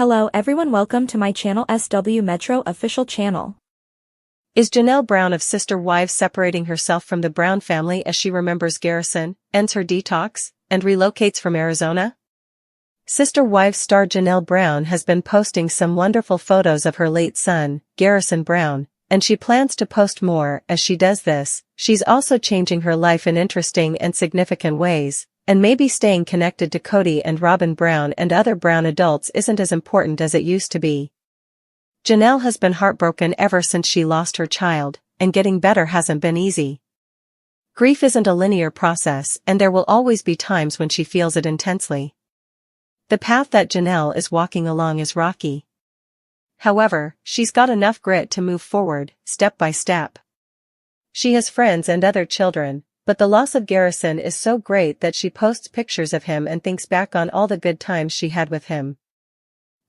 Hello everyone, welcome to my channel SW Metro official channel. Is Janelle Brown of Sister Wives separating herself from the Brown family as she remembers Garrison, ends her detox, and relocates from Arizona? Sister Wives star Janelle Brown has been posting some wonderful photos of her late son, Garrison Brown, and she plans to post more. As she does this, she's also changing her life in interesting and significant ways, and maybe staying connected to Kody and Robyn Brown and other Brown adults isn't as important as it used to be. Janelle has been heartbroken ever since she lost her child, and getting better hasn't been easy. Grief isn't a linear process, and there will always be times when she feels it intensely. The path that Janelle is walking along is rocky. However, she's got enough grit to move forward, step by step. She has friends and other children, but the loss of Garrison is so great that she posts pictures of him and thinks back on all the good times she had with him.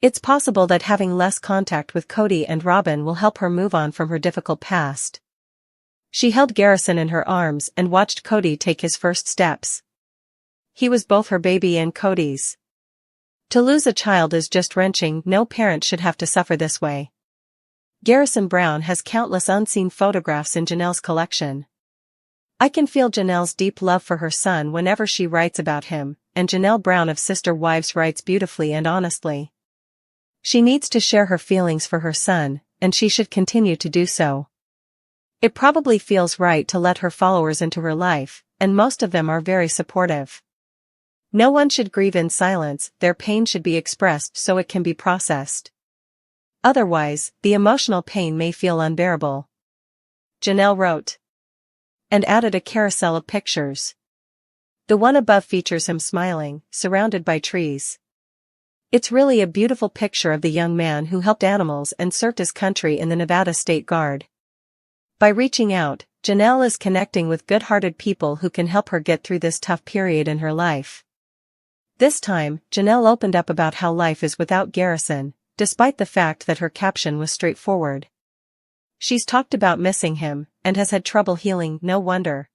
It's possible that having less contact with Kody and Robyn will help her move on from her difficult past. She held Garrison in her arms and watched Kody take his first steps. He was both her baby and Kody's. To lose a child is just wrenching. No parent should have to suffer this way. Garrison Brown has countless unseen photographs in Janelle's collection. I can feel Janelle's deep love for her son whenever she writes about him, and Janelle Brown of Sister Wives writes beautifully and honestly. She needs to share her feelings for her son, and she should continue to do so. It probably feels right to let her followers into her life, and most of them are very supportive. No one should grieve in silence. Their pain should be expressed so it can be processed. Otherwise, the emotional pain may feel unbearable. Janelle wrote, and added a carousel of pictures. The one above features him smiling, surrounded by trees. It's really a beautiful picture of the young man who helped animals and served his country in the Nevada State Guard. By reaching out, Janelle is connecting with good-hearted people who can help her get through this tough period in her life. This time, Janelle opened up about how life is without Garrison, despite the fact that her caption was straightforward. She's talked about missing him, and has had trouble healing. No wonder.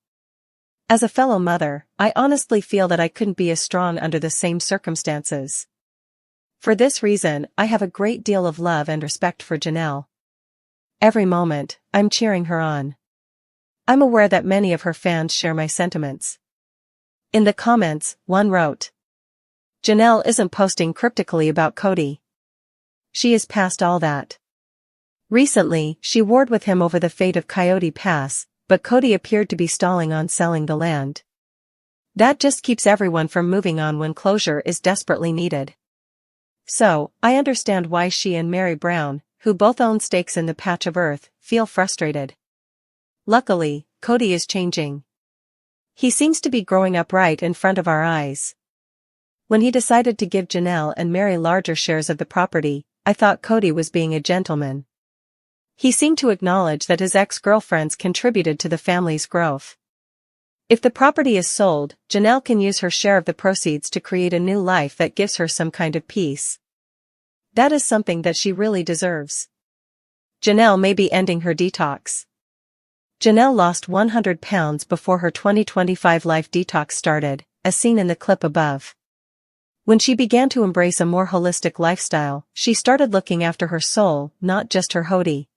As a fellow mother, I honestly feel that I couldn't be as strong under the same circumstances. For this reason, I have a great deal of love and respect for Janelle. Every moment, I'm cheering her on. I'm aware that many of her fans share my sentiments. In the comments, one wrote, Janelle isn't posting cryptically about Kody. She is past all that. Recently, she warred with him over the fate of Coyote Pass, but Kody appeared to be stalling on selling the land. That just keeps everyone from moving on when closure is desperately needed. So, I understand why she and Mary Brown, who both own stakes in the patch of earth, feel frustrated. Luckily, Kody is changing. He seems to be growing up right in front of our eyes. When he decided to give Janelle and Mary larger shares of the property, I thought Kody was being a gentleman. He seemed to acknowledge that his ex-girlfriends contributed to the family's growth. If the property is sold, Janelle can use her share of the proceeds to create a new life that gives her some kind of peace. That is something that she really deserves. Janelle may be ending her detox. Janelle lost 100 pounds before her 2025 life detox started, as seen in the clip above. When she began to embrace a more holistic lifestyle, she started looking after her soul, not just her body.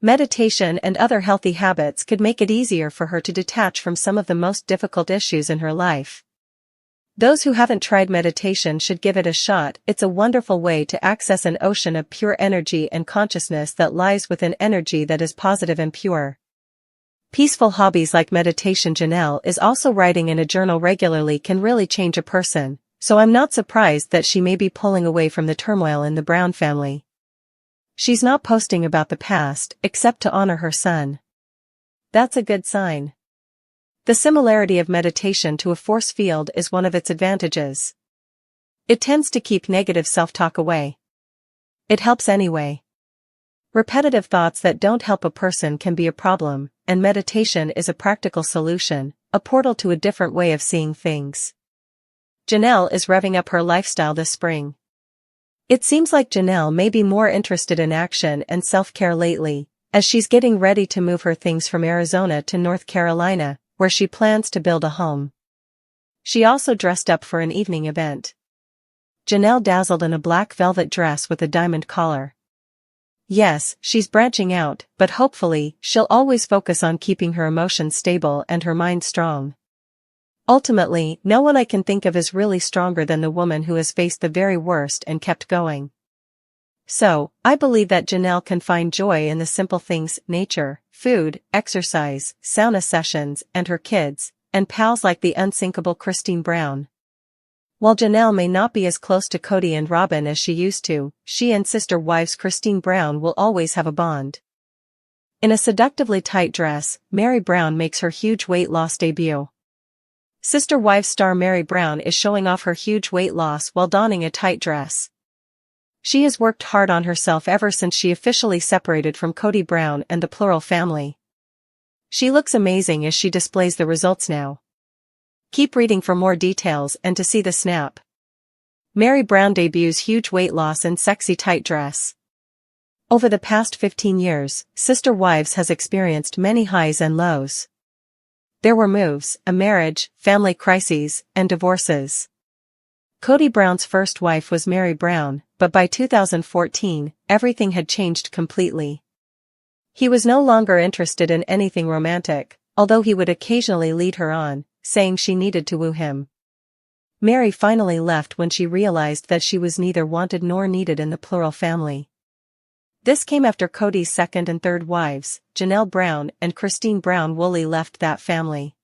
Meditation and other healthy habits could make it easier for her to detach from some of the most difficult issues in her life. Those who haven't tried meditation should give it a shot. It's a wonderful way to access an ocean of pure energy and consciousness that lies within energy that is positive and pure. Peaceful hobbies like meditation. Janelle is also writing in a journal regularly can really change a person, so I'm not surprised that she may be pulling away from the turmoil in the Brown family. She's not posting about the past, except to honor her son. That's a good sign. The similarity of meditation to a force field is one of its advantages. It tends to keep negative self-talk away. It helps anyway. Repetitive thoughts that don't help a person can be a problem, and meditation is a practical solution, a portal to a different way of seeing things. Janelle is revving up her lifestyle this spring. It seems like Janelle may be more interested in action and self-care lately, as she's getting ready to move her things from Arizona to North Carolina, where she plans to build a home. She also dressed up for an evening event. Janelle dazzled in a black velvet dress with a diamond collar. Yes, she's branching out, but hopefully, she'll always focus on keeping her emotions stable and her mind strong. Ultimately, no one I can think of is really stronger than the woman who has faced the very worst and kept going. So, I believe that Janelle can find joy in the simple things: nature, food, exercise, sauna sessions, and her kids, and pals like the unsinkable Christine Brown. While Janelle may not be as close to Kody and Robyn as she used to, she and sister wives Christine Brown will always have a bond. In a seductively tight dress, Meri Brown makes her huge weight loss debut. Sister Wives star Meri Brown is showing off her huge weight loss while donning a tight dress. She has worked hard on herself ever since she officially separated from Kody Brown and the Plural family. She looks amazing as she displays the results now. Keep reading for more details and to see the snap. Meri Brown debuts huge weight loss in sexy tight dress. Over the past 15 years, Sister Wives has experienced many highs and lows. There were moves, a marriage, family crises, and divorces. Kody Brown's first wife was Meri Brown, but by 2014, everything had changed completely. He was no longer interested in anything romantic, although he would occasionally lead her on, saying she needed to woo him. Meri finally left when she realized that she was neither wanted nor needed in the Plural family. This came after Kody's second and third wives, Janelle Brown and Christine Brown Woolley, left that family.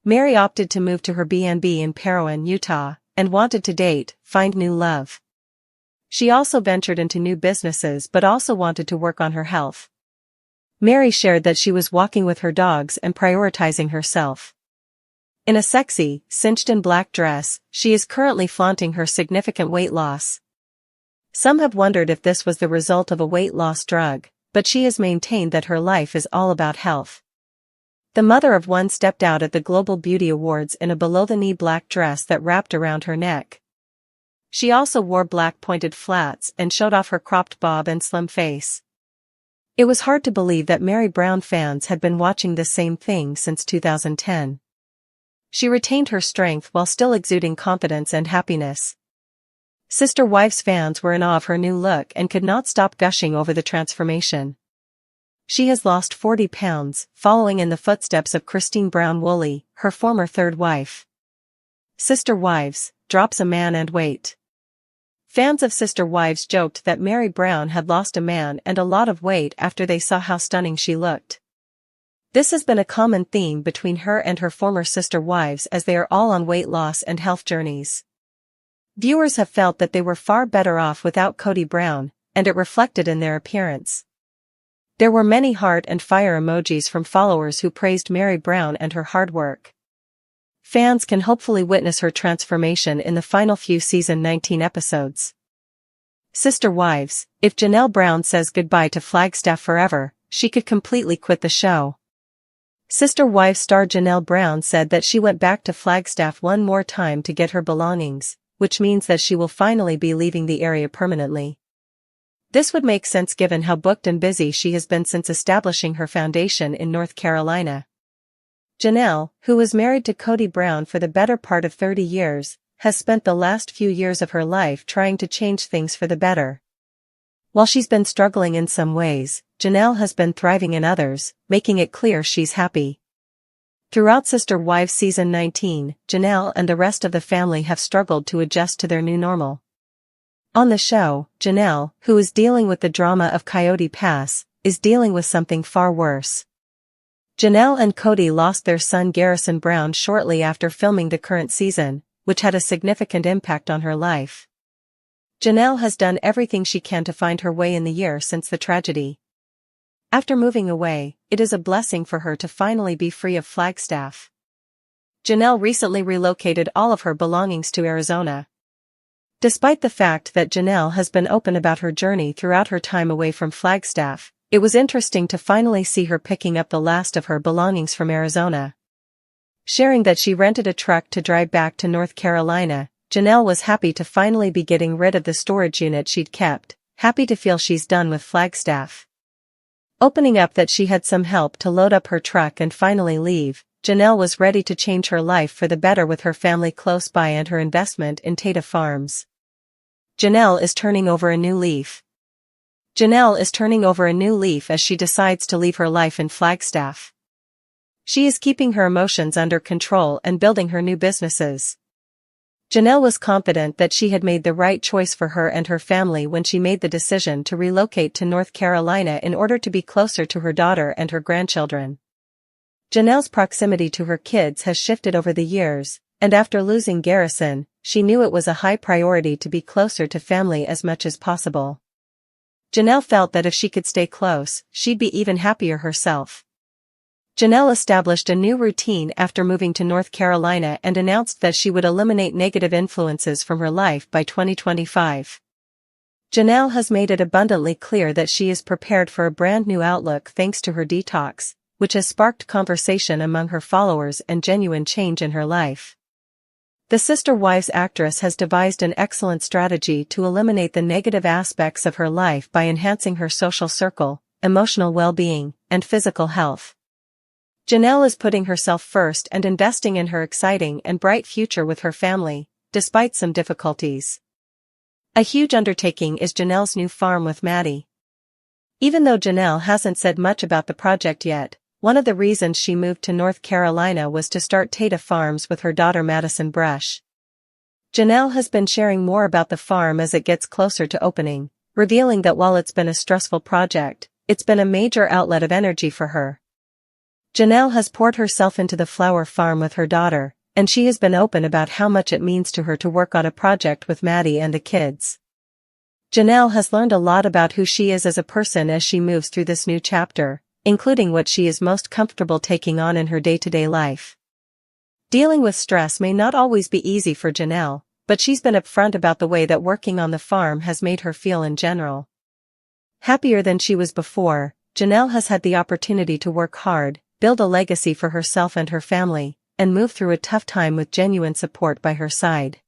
Meri opted to move to her B&B in Parowan, Utah, and wanted to date, find new love. She also ventured into new businesses but also wanted to work on her health. Meri shared that she was walking with her dogs and prioritizing herself. In a sexy, cinched-in black dress, she is currently flaunting her significant weight loss. Some have wondered if this was the result of a weight loss drug, but she has maintained that her life is all about health. The mother of one stepped out at the Global Beauty Awards in a below-the-knee black dress that wrapped around her neck. She also wore black pointed flats and showed off her cropped bob and slim face. It was hard to believe that Meri Brown fans had been watching the same thing since 2010. She retained her strength while still exuding confidence and happiness. Sister Wives fans were in awe of her new look and could not stop gushing over the transformation. She has lost 40 pounds, following in the footsteps of Christine Brown Woolley, her former third wife. Sister Wives drops a man and weight. Fans of Sister Wives joked that Meri Brown had lost a man and a lot of weight after they saw how stunning she looked. This has been a common theme between her and her former sister wives, as they are all on weight loss and health journeys. Viewers have felt that they were far better off without Kody Brown, and it reflected in their appearance. There were many heart and fire emojis from followers who praised Meri Brown and her hard work. Fans can hopefully witness her transformation in the final few season 19 episodes. Sister Wives: if Janelle Brown says goodbye to Flagstaff forever, she could completely quit the show. Sister Wives star Janelle Brown said that she went back to Flagstaff one more time to get her belongings, which means that she will finally be leaving the area permanently. This would make sense given how booked and busy she has been since establishing her foundation in North Carolina. Janelle, who was married to Kody Brown for the better part of 30 years, has spent the last few years of her life trying to change things for the better. While she's been struggling in some ways, Janelle has been thriving in others, making it clear she's happy. Throughout Sister Wives Season 19, Janelle and the rest of the family have struggled to adjust to their new normal. On the show, Janelle, who is dealing with the drama of Coyote Pass, is dealing with something far worse. Janelle and Kody lost their son Garrison Brown shortly after filming the current season, which had a significant impact on her life. Janelle has done everything she can to find her way in the year since the tragedy. After moving away, it is a blessing for her to finally be free of Flagstaff. Janelle recently relocated all of her belongings to Arizona. Despite the fact that Janelle has been open about her journey throughout her time away from Flagstaff, it was interesting to finally see her picking up the last of her belongings from Arizona. Sharing that she rented a truck to drive back to North Carolina, Janelle was happy to finally be getting rid of the storage unit she'd kept, happy to feel she's done with Flagstaff. Opening up that she had some help to load up her truck and finally leave, Janelle was ready to change her life for the better with her family close by and her investment in Tata Farms. Janelle is turning over a new leaf. Janelle is turning over a new leaf as she decides to leave her life in Flagstaff. She is keeping her emotions under control and building her new businesses. Janelle was confident that she had made the right choice for her and her family when she made the decision to relocate to North Carolina in order to be closer to her daughter and her grandchildren. Janelle's proximity to her kids has shifted over the years, and after losing Garrison, she knew it was a high priority to be closer to family as much as possible. Janelle felt that if she could stay close, she'd be even happier herself. Janelle established a new routine after moving to North Carolina and announced that she would eliminate negative influences from her life by 2025. Janelle has made it abundantly clear that she is prepared for a brand new outlook thanks to her detox, which has sparked conversation among her followers and genuine change in her life. The Sister Wives actress has devised an excellent strategy to eliminate the negative aspects of her life by enhancing her social circle, emotional well-being, and physical health. Janelle is putting herself first and investing in her exciting and bright future with her family, despite some difficulties. A huge undertaking is Janelle's new farm with Maddie. Even though Janelle hasn't said much about the project yet, one of the reasons she moved to North Carolina was to start Tata Farms with her daughter Madison Brush. Janelle has been sharing more about the farm as it gets closer to opening, revealing that while it's been a stressful project, it's been a major outlet of energy for her. Janelle has poured herself into the flower farm with her daughter, and she has been open about how much it means to her to work on a project with Maddie and the kids. Janelle has learned a lot about who she is as a person as she moves through this new chapter, including what she is most comfortable taking on in her day-to-day life. Dealing with stress may not always be easy for Janelle, but she's been upfront about the way that working on the farm has made her feel in general. Happier than she was before, Janelle has had the opportunity to work hard, build a legacy for herself and her family, and move through a tough time with genuine support by her side.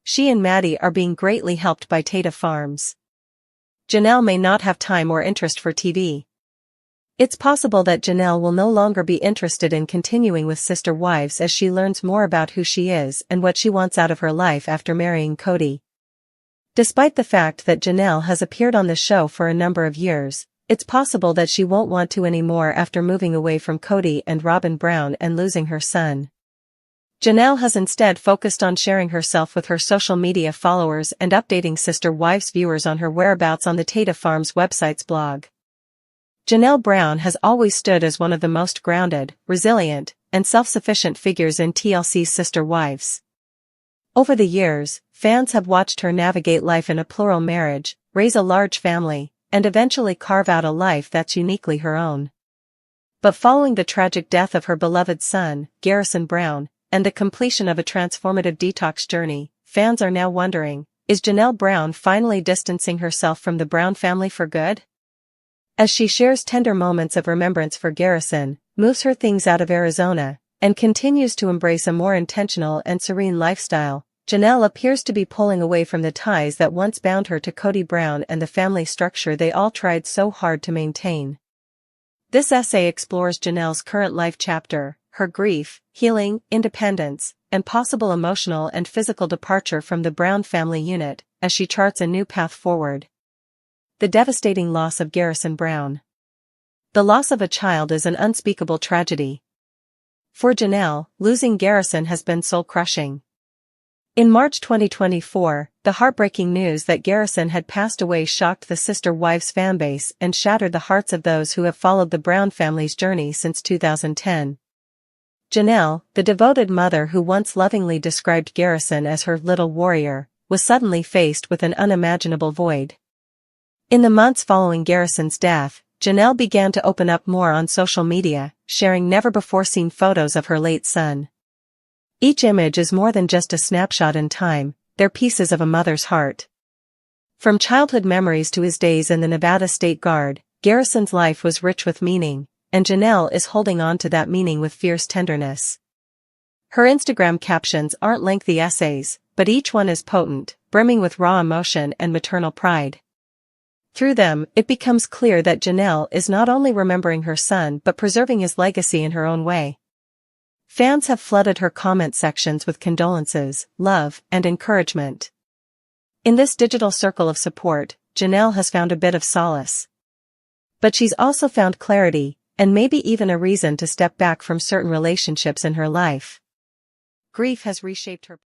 She and Maddie are being greatly helped by Tata Farms. Janelle may not have time or interest for TV. It's possible that Janelle will no longer be interested in continuing with Sister Wives as she learns more about who she is and what she wants out of her life after marrying Kody. Despite the fact that Janelle has appeared on the show for a number of years, it's possible that she won't want to anymore after moving away from Kody and Robyn Brown and losing her son. Janelle has instead focused on sharing herself with her social media followers and updating Sister Wives viewers on her whereabouts on the Tata Farms website's blog. Janelle Brown has always stood as one of the most grounded, resilient, and self-sufficient figures in TLC's Sister Wives. Over the years, fans have watched her navigate life in a plural marriage, raise a large family, and eventually carve out a life that's uniquely her own. But following the tragic death of her beloved son, Garrison Brown, and the completion of a transformative detox journey, fans are now wondering, is Janelle Brown finally distancing herself from the Brown family for good? As she shares tender moments of remembrance for Garrison, moves her things out of Arizona, and continues to embrace a more intentional and serene lifestyle, Janelle appears to be pulling away from the ties that once bound her to Kody Brown and the family structure they all tried so hard to maintain. This essay explores Janelle's current life chapter, her grief, healing, independence, and possible emotional and physical departure from the Brown family unit, as she charts a new path forward. The devastating loss of Garrison Brown. The loss of a child is an unspeakable tragedy. For Janelle, losing Garrison has been soul-crushing. In March 2024, the heartbreaking news that Garrison had passed away shocked the Sister Wives fanbase and shattered the hearts of those who have followed the Brown family's journey since 2010. Janelle, the devoted mother who once lovingly described Garrison as her little warrior, was suddenly faced with an unimaginable void. In the months following Garrison's death, Janelle began to open up more on social media, sharing never-before-seen photos of her late son. Each image is more than just a snapshot in time, they're pieces of a mother's heart. From childhood memories to his days in the Nevada State Guard, Garrison's life was rich with meaning, and Janelle is holding on to that meaning with fierce tenderness. Her Instagram captions aren't lengthy essays, but each one is potent, brimming with raw emotion and maternal pride. Through them, it becomes clear that Janelle is not only remembering her son but preserving his legacy in her own way. Fans have flooded her comment sections with condolences, love, and encouragement. In this digital circle of support, Janelle has found a bit of solace. But she's also found clarity, and maybe even a reason to step back from certain relationships in her life. Grief has reshaped her